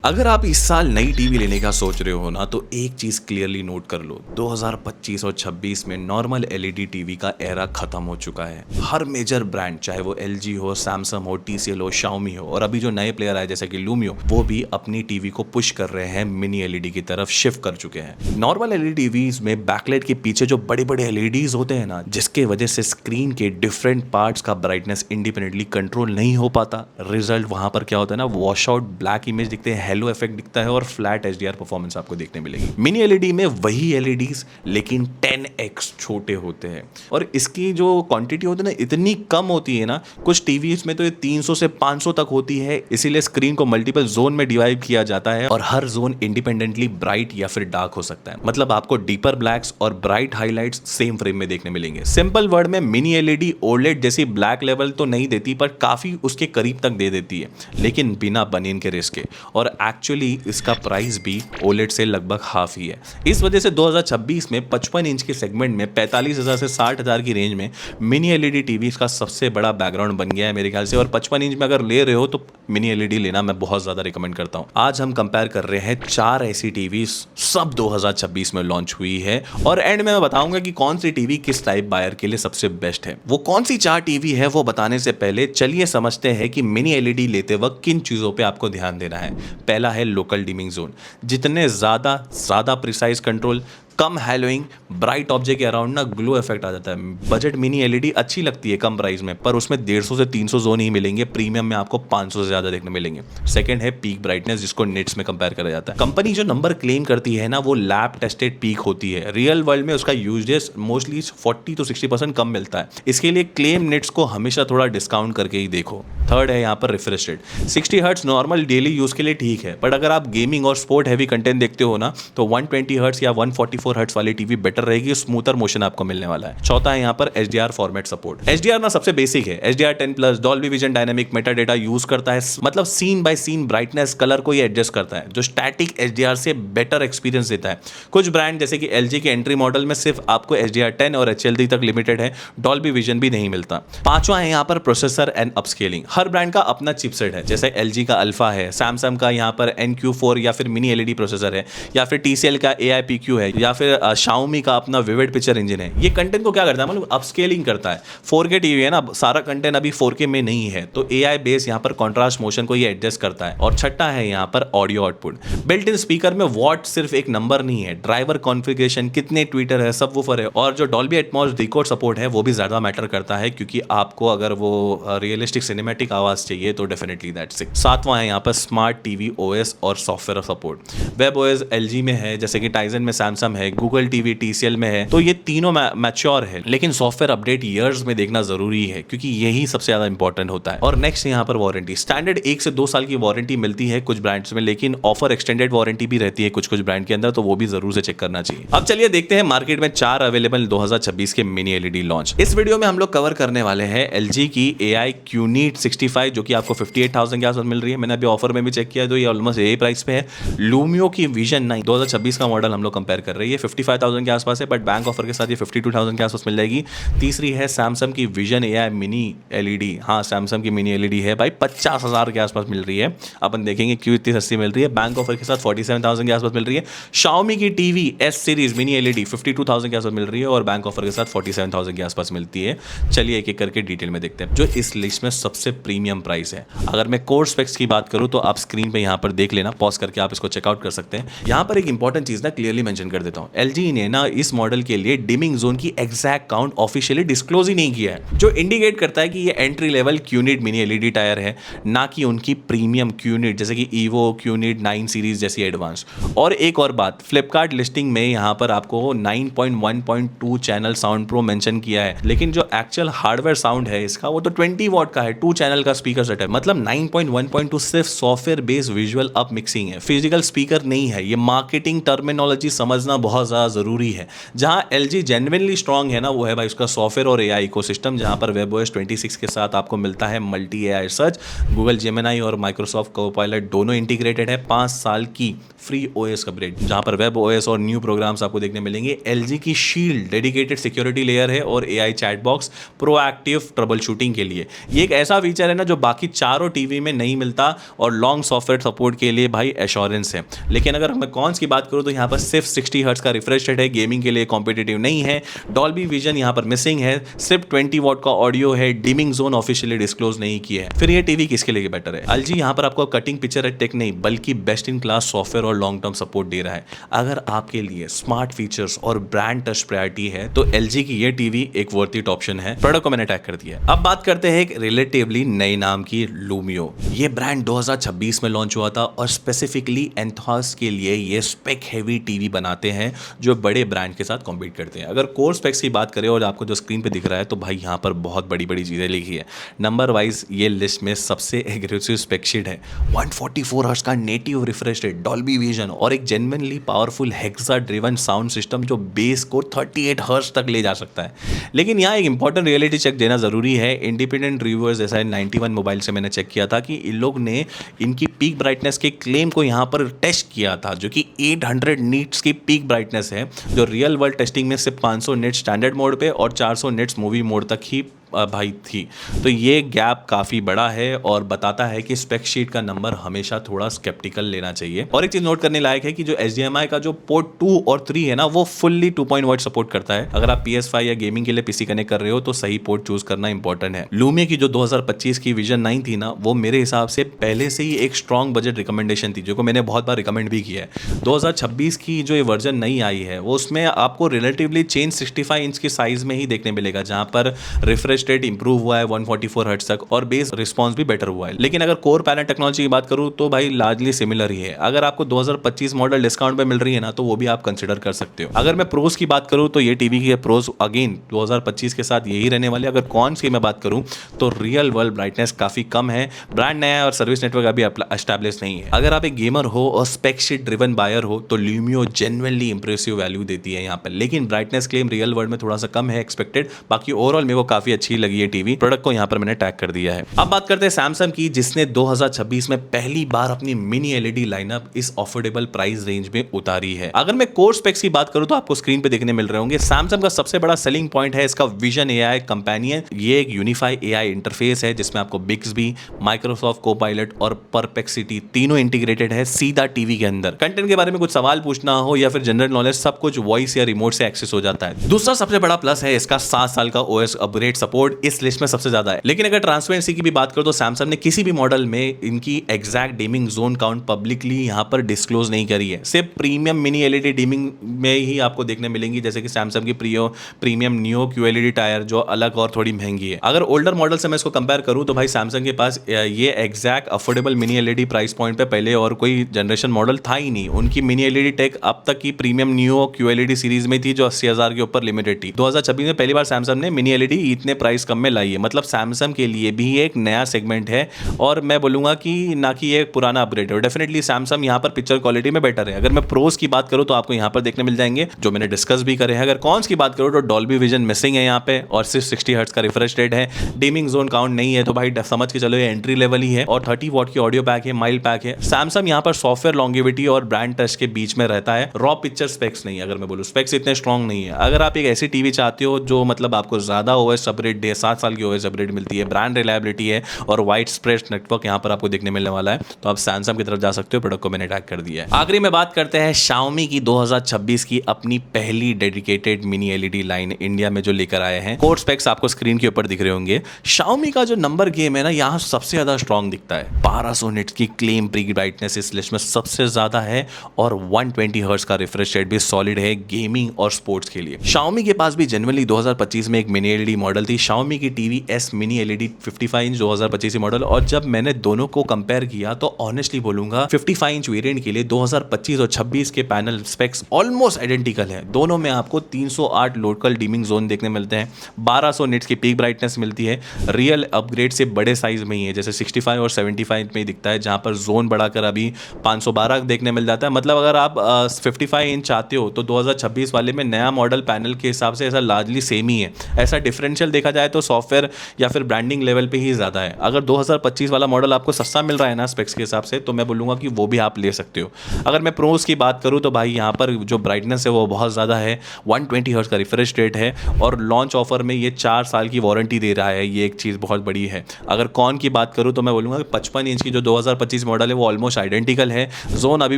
अगर आप इस साल नई टीवी लेने का सोच रहे हो ना तो एक चीज क्लियरली नोट कर लो। 2025 और 26 में नॉर्मल एलईडी टीवी का एरा खत्म हो चुका है। हर मेजर ब्रांड, चाहे वो एलजी हो, सैमसंग हो, टीसीएल हो, शाओमी हो, और अभी जो नए प्लेयर आए जैसे कि लूमियो, वो भी अपनी टीवी को पुश कर रहे हैं, मिनी एलईडी की तरफ शिफ्ट कर चुके हैं। नॉर्मल एलईडी टीवीज में बैकलाइट के पीछे जो बड़े बड़े एलईडीज होते हैं ना, जिसके वजह से स्क्रीन के डिफरेंट पार्ट्स का ब्राइटनेस इंडिपेंडेंटली कंट्रोल नहीं हो पाता। रिजल्ट वहां पर क्या होता है ना, वॉश आउट ब्लैक इमेज दिखते हैं, हेलो इफेक्ट दिखता है और फ्लैट एचडीआर परफॉर्मेंस आपको देखने मिलेगी। मिनी एलईडी में वही एलईडीज लेकिन 10x छोटे होते हैं, और इसकी जो क्वांटिटी होती है ना इतनी कम होती है ना, कुछ टीवीज में तो ये 300 से 500 तक होती है। इसीलिए स्क्रीन को मल्टीपल जोन में डिवाइड किया जाता है और हर जोन इंडिपेंडेंटली ब्राइट या फिर डार्क हो सकता है। मतलब आपको डीपर ब्लैक्स और ब्राइट हाइलाइट्स सेम फ्रेम में देखने मिलेंगे। सिंपल वर्ड में मिनी एलईडी ओलेड जैसी ब्लैक लेवल तो नहीं देती, पर काफी उसके करीब तक दे देती है, लेकिन बिना बनियन के रिस्क के। और एक्चुअली इसका प्राइस भी ओलेड से लगभग हाफ ही है। इस वजह से 2026 में 55 इंच के सेगमेंट में 45,000 से 60,000 की रेंज में मिनी एलईडी टीवी का सबसे बड़ा बैकग्राउंड बन गया है मेरे ख्याल से। और 55 इंच में अगर ले रहे हो तो मिनी एलईडी लेना मैं बहुत ज्यादा रिकमेंड करता हूं। आज हम कंपेयर कर रहे हैं 4 ऐसी टीवी, सब 2026 में लॉन्च हुई है, और एंड में मैं बताऊंगा कि कौन सी टीवी किस टाइप बायर के लिए सबसे बेस्ट है। वो कौन सी 4 टीवी है वो बताने से पहले चलिए समझते हैं कि मिनी एलईडी लेते वक्त किन चीजों पे आपको ध्यान देना है। पहला है लोकल डिमिंग जोन। जितने ज्यादा प्रिसाइज कंट्रोल, कम हैलोइंग, ब्राइट ऑब्जेक्ट के अराउंड ना ग्लो इफेक्ट आ जाता है। बजट मिनी एलईडी अच्छी लगती है कम प्राइस में, पर उसमें 150 से 300 जोन ही मिलेंगे। प्रीमियम में आपको 500 से ज्यादा देखने मिलेंगे। सेकंड है पीक ब्राइटनेस, जिसको निट्स में कंपेयर करा जाता है। कंपनी जो नंबर क्लेम करती है ना, वो लैब टेस्टेड पीक होती है। रियल वर्ल्ड में उसका यूजेस मोस्टली 40 to 60% कम मिलता है। इसके लिए क्लेम निट्स को हमेशा थोड़ा डिस्काउंट करके ही देखो। थर्ड है यहाँ पर refresh rate. 60 hertz normal daily use के लिए ठीक है, बट अगर आप गेमिंग और स्पोर्ट हैवी कंटेंट देखते हो ना, तो 120 हर्ट्ज या 144 हर्ट्ज वाली टीवी बेटर रहेगी। स्मूथर मोशन आपको मिलने वाला है। चौथा है यहाँ पर एचडीआर फॉर्मेट सपोर्ट। एचडीआर ना सबसे बेसिक है। HDR 10+, Dolby vision dynamic meta data use करता है। मतलब scene by scene brightness, colour को ये एडजस्ट करता है, जो स्टैटिक एचडीआर से बेटर एक्सपीरियंस देता है। कुछ ब्रांड जैसे कि एलजी के एंट्री मॉडल में सिर्फ आपको एचडीआर 10 और एचएलडी तक लिमिटेड है, डॉल्बी विजन भी नहीं मिलता। पांचवा है यहाँ पर processor and upscaling. Her brand का अपना चिपसेट है, जैसे एलजी का अल्फा है, सैमसंग का यहाँ पर NQ4 या फिर मिनी एलईडी प्रोसेसर है, या फिर टीसीएल का AIPQ है, या फिर शाओमी का अपना विविड पिक्चर इंजन है। ये कंटेंट को क्या करता है, मतलब अपस्केलिंग करता है। 4K टीवी है ना, सारा कंटेंट अभी 4K में नहीं है, तो AI बेस यहाँ पर कॉन्ट्रास्ट मोशन को ये एडजस्ट करता है। और छठा है यहाँ पर audio output. Built in speaker में वॉट सिर्फ एक नंबर नहीं है, ड्राइवर कॉन्फ़िगरेशन, कितने ट्विटर है, सबवूफर है, और जो डॉल्बी एटमॉस डिकोड सपोर्ट है वो भी ज्यादा मैटर करता है, क्योंकि आपको अगर वो रियलिस्टिक सिनेमैटिक आवाज चाहिए तो डेफिनेटली दैट्स इट। सातवां है यहाँ पर स्मार्ट टीवी OS और software support. Web OS LG में है, जैसे कि टाइजन में सैमसंग है, गूगल टीवी TCL में है, तो ये तीनों मैच्योर है, लेकिन सॉफ्टवेयर अपडेट ईयर्स में देखना जरूरी है, क्योंकि यही सबसे ज्यादा इंपॉर्टेंट होता है। और नेक्स्ट यहाँ पर वारंटी। स्टैंडर्ड 1 से 2 साल की वारंटी मिलती है कुछ ब्रांड्स में, लेकिन ऑफर एक्सटेंडेड वारंटी भी रहती है कुछ ब्रांड के अंदर, तो वो भी जरूर से चेक करना चाहिए। अब चलिए देखते हैं मार्केट में 4 अवेलेबल 2026 के मिनी एलईडी लॉन्च। इस वीडियो में हम लोग कवर करने वाले हैं एलजी की AI QNEED 65, जो कि आपको 58,000 के आसपास मिल रही है। मैंने अभी ऑफर में भी चेक किया, तो ये ऑलमोस्ट यही प्राइस पे है। लूमियो की विजन 9 2026 का मॉडल हम लोग कंपेयर कर रहे हैं, 55,000 के आसपास है, बट बैंक ऑफर के साथ ये 52,000 के आसपास मिल जाएगी। तीसरी है सैमसंग की विजन AI मिनी एलईडी। हाँ, सैमसंग की मिनी एलईडी है भाई, 50,000 के आसपास मिल रही है। अपन देखेंगे क्यों इतनी सस्ती मिल रही है। बैंक ऑफर के साथ 47,000 के आसपास मिल रही है। शाओमी की TV S series mini LED 52,000 के आसपास मिल रही है, और बैंक ऑफर के साथ 47,000 के आसपास मिलती है। चलिए एक एक करके डिटेल में देखते हैं। जो इस लिस्ट में सबसे प्रीमियम प्राइस है, अगर मैं कोर स्पेक्स की बात करूं तो आप स्क्रीन पे यहाँ पर देख लेना, पॉज करके आप इसको चेकआउट कर सकते हैं। यहाँ पर एक इंपॉर्टेंट चीज ना क्लियरली मेंशन कर देता हूँ, एलजी ने ना इस मॉडल के लिए डिमिंग जोन की एग्जैक्ट काउंट ऑफिशियली डिस्क्लोज ही नहीं किया है, जो इंडिकेट करता है कि ये entry level QNEED mini LED tyre है, ना कि उनकी प्रीमियम QNEED जैसे कि EVO QNEED 9 सीरीज जैसी एडवांस। और एक और बात, फ्लिपकार्ट लिस्टिंग में यहाँ पर आपको 9.1.2 चैनल साउंड प्रो मेंशन किया है, लेकिन जो एक्चुअल हार्डवेयर साउंड है इसका वो तो 20 वॉट का है, 2 चैनल का स्पीकर सेट है। मतलब 9.1.2 सिर्फ software based visual up mixing है, फिजिकल स्पीकर नहीं है। ये मार्केटिंग टर्मिनोलॉजी समझना बहुत ज़्यादा ज़रूरी है। जहाँ LG जेन्युइनली स्ट्रॉन्ग है ना, वो है भाई उसका सॉफ्टवेयर और AI इकोसिस्टम, जहाँ पर WebOS 26 के साथ आपको मिलता है multi AI search, Google Gemini और माइक्रोसॉफ्ट कोपायलट दोनों इंटीग्रेटेड है, 5 साल की फ्री OS अपग्रेड, जहाँ पर WebOS और न्यू प्रोग्राम्स आपको देखने मिलेंगे। LG की शील्ड डेडिकेटेड सिक्योरिटी लेयर है और AI chat box proactive trouble shooting के लिए। ये एक ऐसा फीचर है ना जो बाकी चारों टीवी में नहीं मिलता, और लॉन्ग सॉफ्टवेयर सपोर्ट के लिए भाई एश्योरेंस है। लेकिन अगर मैं कॉन्स की बात करूँ तो यहाँ पर सिर्फ 60 हर्ट्ज का रिफ्रेश रेट है, गेमिंग के लिए कॉम्पिटिटिव नहीं है, डॉल्बी विजन यहाँ पर मिसिंग है, सिर्फ 20 वॉट का ऑडियो है, डिमिंग जोन ऑफिशियली डिस्क्लोज नहीं किया है। फिर ये टीवी किसके लिए बेटर है? LG यहाँ पर आपको कटिंग पिक्चर है टेक नहीं, बल्कि बेस्ट इन क्लास सॉफ्टवेयर और लॉन्ग टर्म सपोर्ट दे रहा है। अगर आपके लिए स्मार्ट फीचर्स और ब्रांड टच प्रायोरिटी है तो LG की ये टीवी एक वर्थ इट ऑप्शन है। प्रोडक्ट को मैंने टैग कर दिया। अब बात करते हैं एक रिलेटिवली नए नाम की, लूमियो। ये ब्रांड 2026 में लॉन्च हुआ था और स्पेसिफिकली एंथॉस के लिए ये स्पेक हेवी टीवी बनाते हैं जो बड़े ब्रांड के साथ कॉम्पीट करते हैं। अगर कोर स्पेक्स की बात करें और आपको जो स्क्रीन पे दिख रहा है तो भाई यहाँ पर बहुत बड़ी बड़ी चीज़ें लिखी है। नंबर वाइज ये लिस्ट में सबसे एग्रेसिव स्पेक शीट है। 144 हर्ट्ज का native refresh rate, Dolby vision और एक genuinely powerful hexa driven sound system जो बेस को 38 हर्ट्ज तक ले जा सकता है। लेकिन यहाँ एक इंपॉर्टेंट रियलिटी चेक देना जरूरी है। इंडिपेंडेंट रिव्यूअर्स जैसा 91 मोबाइल से मैंने चेक किया था कि इन लोग ने इनकी पीक ब्राइटनेस के क्लेम को यहाँ पर टेस्ट किया था, जो कि 800 नीट्स की पीक ब्राइटनेस है, जो रियल वर्ल्ड टेस्टिंग में सिर्फ 500 निट्स स्टैंडर्ड मोड पे और 400 निट्स मूवी मोड तक ही भाई थी। तो ये गैप काफ़ी बड़ा है और बताता है कि स्पेक शीट का नंबर हमेशा थोड़ा स्केप्टिकल लेना चाहिए। और एक चीज़ नोट करने लायक है कि जो HDMI का जो पोर्ट 2 और 3 है ना, वो फुल्ली 2.1 सपोर्ट करता है। अगर आप PS5 या गेमिंग के लिए PC कनेक्ट कर रहे हो तो सही पोर्ट चूज करना इंपॉर्टेंट है। लूमिया की जो 2025 की विजन 9 थी ना, वो मेरे हिसाब से पहले से ही एक स्ट्रॉन्ग बजट रिकमेंडेशन थी, जो को मैंने बहुत बार रिकमेंड भी किया है। 2026 की जो ये वर्जन नई आई है वो उसमें आपको रिलेटिवली चेंज 65 इंच की साइज में ही देखने मिलेगा, जहाँ पर रिफ्रेश रेट इंप्रूव हुआ है 144 हर्ट्ज तक और बेस रिस्पांस भी बेटर हुआ है। लेकिन अगर कोर पैनल टेक्नोलॉजी की बात करूं तो भाई लार्जली सिमिलर ही है। अगर आपको 2025 मॉडल डिस्काउंट पे मिल रही है ना, तो वो भी आप कंसिडर कर सकते हो। अगर मैं प्रोस की बात करूं तो ये टीवी की प्रोस अगेन 2025 के साथ यही रहने वाले। अगर कॉन्स की मैं बात करूं तो रियल वर्ल्ड ब्राइटनेस काफी कम है, ब्रांड नया है और सर्विस नेटवर्क अभी एस्टैब्लिश नहीं है। अगर आप एक गेमर हो और स्पेक शीट ड्रिवन बायर हो तो लूमियो जेन्युइनली इंप्रेसिव वैल्यू देती है यहाँ पर। लेकिन ब्राइटनेस क्लेम रियल वर्ल्ड में थोड़ा सा कम है एक्सपेक्टेड। बाकी ओवरऑल मेरे को काफी अच्छी लगी है टीवी। प्रोडक्ट को यहाँ पर मैंने टैग कर दिया है। अब बात करते हैं सैमसंग की, जिसने 2026 में पहली बार अपनी मिनी LED लाइनअप इस अफोर्डेबल प्राइस रेंज में उतारी है। अगर मैं कोर स्पेक्स की बात करूं तो आपको स्क्रीन पे देखने मिल रहे होंगे। सैमसंग का सबसे बड़ा सेलिंग पॉइंट है इसका विजन AI कंपेनियन। ये एक यूनिफाई AI इंटरफेस है जिसमें आपको बिक्सबी, माइक्रोसॉफ्ट कोपायलट और परप्लेक्सिटी तीनों इंटीग्रेटेड है सीधा टीवी के अंदर। कंटेंट के बारे में कुछ सवाल पूछना हो या फिर जनरल नॉलेज, सब कुछ वॉइस या रिमोट से एक्सेस हो जाता है। दूसरा सबसे बड़ा प्लस है इसका 7 साल का OS अपग्रेड सपोर्ट, इस लिस्ट में सबसे ज्यादा है। लेकिन अगर ट्रांसपेरेंसी की भी बात करो तो सैमसंग ने किसी भी मॉडल में इनकी exact dimming zone count publicly यहां पर डिस्क्लोज नहीं करी है। सिर्फ प्रीमियम मिनी LED डिमिंग में ही आपको देखने मिलेंगी, जैसे कि सैमसंग की प्रीमियम नियो QLED टायर जो अलग और थोड़ी महंगी है। अगर ओल्डर मॉडल से मैं इसको कंपेयर करूं तो भाई सैमसंग के पास ये exact affordable mini LED price point पे पहले और कोई जनरेशन मॉडल था ही नहीं। उनकी मिनी LED टेक अब तक की प्रीमियम नियो QLED सीरीज में थी जो 80,000 के ऊपर लिमिटेड थी। 2026 में पहली बार सैमसंग ने मिनी LED इतने प्राइस कम में लाई है। मतलब सैमसंग के लिए भी एक नया सेगमेंट है और मैं बोलूंगा कि ना कि एक पुराना अपग्रेड है। डेफिनेटली सैमसंग यहाँ पर पिक्चर क्वालिटी में बेटर है। अगर मैं प्रोस की बात करूँ तो आपको यहाँ पर देखने मिल जाएंगे जो मैंने डिस्कस भी करे हैं। अगर कॉन्स की बात करूँ तो डॉल्बी विजन मिसिंग है यहाँ पे और सिर्फ 60 हर्ट्ज का रिफ्रेश रेट है। डिमिंग जोन काउंट नहीं है तो भाई समझ के चलो ये एंट्री लेवल ही है और 30 वॉट की ऑडियो पैक है, माइल्ड पैक है। सैमसंग यहाँ पर सॉफ्टवेयर लॉन्गेविटी और ब्रांड टच के बीच में रहता है। रॉ पिक्चर स्पेक्स नहीं है, अगर मैं बोलूँ स्पेक्स इतने स्ट्रॉन्ग नहीं है। अगर आप एक ऐसी टीवी चाहते हो जो मतलब आपको ज्यादा OS अपग्रेड दे, 7 साल की OS अपग्रेड मिलती है, ब्रांड रिलायबिलिटी है और वाइड स्प्रेड नेटवर्क यहाँ पर आपको देखने मिलने वाला है, तो आप सैमसंग की तरफ जा सकते हो। प्रोडक्ट को मैंने टैग कर दिया है। आखिरी में बात करते हैं Xiaomi की 2026 की अपनी पहली dedicated mini LED line India में जो लेकर आए हैं। कोर स्पेक्स आपको स्क्रीन के ऊपर दिख रहे होंगे। Xiaomi का जो नंबर गेम है ना, यहाँ सबसे ज्यादा स्ट्रॉन्ग दिखता है। 1200 निट्स की क्लेम प्री ब्राइटनेस इस लिस्ट में सबसे ज्यादा है और 120 हर्ट्ज का रिफ्रेश रेट भी सॉलिड है गेमिंग और स्पोर्ट्स के लिए। Xiaomi के पास भी जनवरी 2025 में एक मिनी LED मॉडल थी Xiaomi की TV S mini LED 55 inch 2025 model. और जब मैंने दोनों को कंपेयर किया तो ऑनेस्टली बोलूंगा 55 इंच वेरिएंट के लिए 2025 और 26 के पैनल स्पेक्स ऑलमोस्ट आइडेंटिकल है। दोनों में आपको 308 लोकल डिमिंग जोन देखने मिलते हैं, 1200 निट्स की पीक ब्राइटनेस मिलती है। रियल अपग्रेड से बड़े साइज में ही है, जैसे 65 और 75 में ही दिखता है, जहां पर जोन बढ़ाकर अभी 512 देखने मिल जाता है। मतलब अगर आप 55 इंच चाहते हो तो 2026 वाले में नया मॉडल पैनल के हिसाब से ऐसा लार्जली सेम ही है। ऐसा डिफरेंशियल देखा जाए तो सॉफ्टवेयर या फिर ब्रांडिंग लेवल पे ही ज़्यादा है। अगर 2025 वाला मॉडल आपको सस्ता मिल रहा है ना स्पेक्स के हिसाब से, तो मैं बोलूँगा कि वो भी आप ले सकते हो। अगर मैं प्रोज की बात करूँ तो भाई यहाँ पर जो ब्राइटनेस है वो बहुत ज़्यादा है, 120 हर्ट्ज का रिफ्रेश रेट है और लॉन्च ऑफर में ये 4 साल की वारंटी दे रहा है, ये एक चीज़ बहुत बड़ी है। अगर कॉन की बात करूँ तो मैं बोलूँगा कि 55 इंच की जो 2025 मॉडल है वो ऑलमोस्ट आइडेंटिकल है। जोन अभी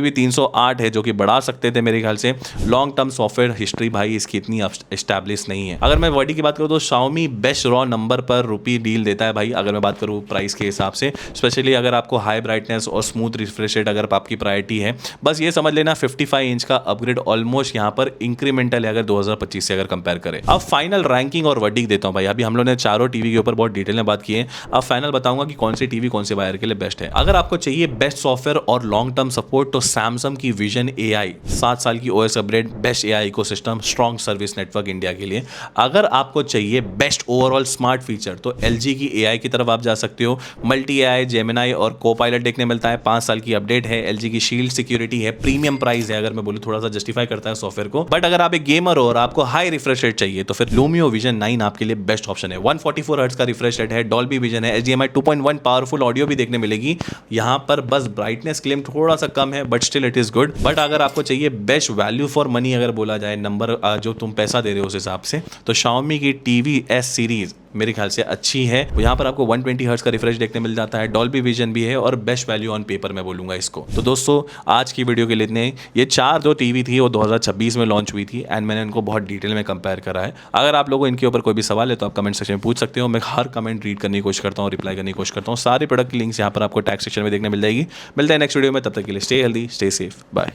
भी 308 है, जो कि बढ़ा सकते थे मेरे ख्याल से। लॉन्ग टर्म सॉफ्टवेयर हिस्ट्री भाई इसकी इतनी एस्टैब्लिश नहीं है। अगर मैं वर्डी की बात करूँ तो Xiaomi बेस्ट रॉ नंबर पर रुपी डील देता है भाई, अगर मैं बात करूँ प्राइस के हिसाब से। स्पेशली अगर आपको हाई ब्राइटनेस और स्मूथ रिफ्रेश रेट अगर आपकी प्रायोरिटी है, बस ये समझ लेना 55 इंच का अपग्रेड ऑलमोस्ट यहाँ पर इंक्रीमेंटल है अगर 2025 से अगर कंपेयर करें। अब फाइनल रैंकिंग और वर्डिक देता हूँ भाई। अभी हम लोग ने चारों टीवी के ऊपर बहुत डिटेल में बात की है, अब फाइनल बताऊंगा कि कौन सी टीवी कौन से बायर के लिए बेस्ट है। अगर आपको चाहिए बेस्ट सॉफ्टवेयर और लॉन्ग टर्म सपोर्ट तो सैमसंग की विजन AI 7 साल की OS upgrade, best AI ecosystem, strong service network India के लिए। अगर आपको चाहिए बेस्ट ओवरऑल स्मार्ट फीचर तो LG की AI की तरफ आप जा सकते हो। मल्टी AI, जेमिनाई और कोपायलट देखने मिलता है, 5 साल की अपडेट है। LG की शील्ड सिक्योरिटी है, प्रीमियम प्राइस है, अगर मैं बोलूँ थोड़ा सा जस्टिफाई करता है सॉफ्टवेयर को। बट अगर आप एक गेमर हो और आपको हाई रिफ्रेश रेट चाहिए तो फिर Lumio Vision 9 आपके लिए बेस्ट ऑप्शन है। 144 हर्ट्ज का रिफ्रेश रेट है, डॉल्बी विजन है, HDMI 2.1 पावरफुल ऑडियो भी देखने मिलेगी। यहाँ पर बस ब्राइटनेस क्लेम थोड़ा सा कम है but still it is good. But अगर आपको चाहिए बेस्ट वैल्यू फॉर मनी अगर बोला जाए, नंबर जो तुम पैसा दे रहे हो उस हिसाब से, तो Xiaomi की टीवी S सीरीज मेरे ख्याल से अच्छी है। यहाँ पर आपको 120 हर्ट्ज का रिफ्रेश देखने मिल जाता है, डॉल्बी विजन भी है और बेस्ट वैल्यू ऑन पेपर मैं बोलूँगा इसको। तो दोस्तों आज की वीडियो के लिए इतने। ये 4 जो टीवी थी वो 2026 में लॉन्च हुई थी एंड मैंने इनको बहुत डिटेल में कंपेयर करा है। अगर आप लोगों को इनके ऊपर कोई भी सवाल है तो आप कमेंट सेक्शन में पूछ सकते हो, मैं हर कमेंट रीड करने की कोशिश करता हूँ, रिप्लाई करने की कोशिश करता हूँ। सारे प्रोडक्ट की लिंक्स यहाँ पर आपको टैग सेक्शन में देखने मिल जाएगी। मिलता है नेक्स्ट वीडियो में, तब तक के लिए stay healthy, stay safe, bye.